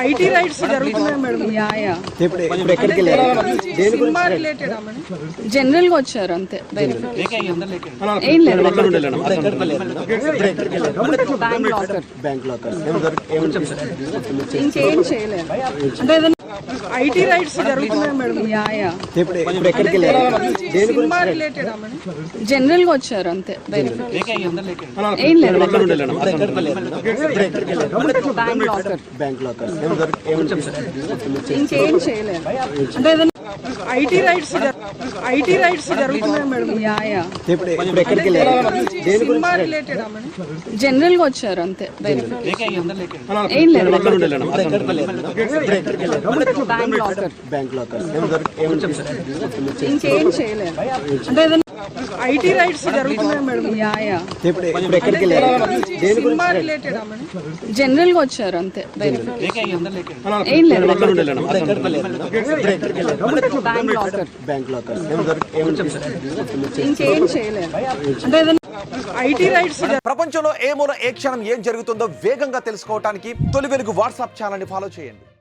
IT raids జరుగుతున్నాయి madam. ఇప్పుడు ఎక్కడికి వెళ్ళారు? Cinema related madam. జనరల్ గా వచ్చారు అంతే, ఏం లేదు. బ్యాంక్ లాకర్ బ్యాంక్ లాకర్ ఇంకేం చేయలేదు. అంటే ఏదైనా ఐటీ రైట్స్ జరుగుతున్నాయి మేడం. ఇప్పుడు ఎక్కడికి వెళ్ళారు? Cinema related madam. జనరల్ గా వచ్చారు అంతే, ఏం లేదు. బ్యాంక్ లాకర్ బ్యాంక్ లాకర్ ఇంకేం చేయలేదు. అంటే ఏదైనా ఐటీ రైట్స్ జరుగుతున్నాయి మేడం. ఇప్పుడు ఎక్కడికి వెళ్ళారు? Cinema related madam. జనరల్ గా వచ్చారు అంతే, ఏం లేదు. బ్యాంక్ లాకర్ బ్యాంక్ లాకర్ ఇంకేం చేయలేదు. అంటే ఏదైనా ఐటీ రైట్స్ జరుగుతున్నాయి మేడం. ఇప్పుడు ఎక్కడికి వెళ్ళారు? Cinema related madam. జనరల్ గా వచ్చారు అంతే, ఏం లేదు. బ్యాంక్ లాకర్ బ్యాంక్ లాకర్ ఇంకేం చేయలేదు. అంటే ఏదైనా ఐటీ రైట్స్ ప్రపంచంలో ఏ మూల ఏ క్షణం ఏం జరుగుతుందో వేగంగా తెలుసుకోవడానికి తొలి వెలుగు వాట్సాప్ ఛానల్ ని ఫాలో చేయండి.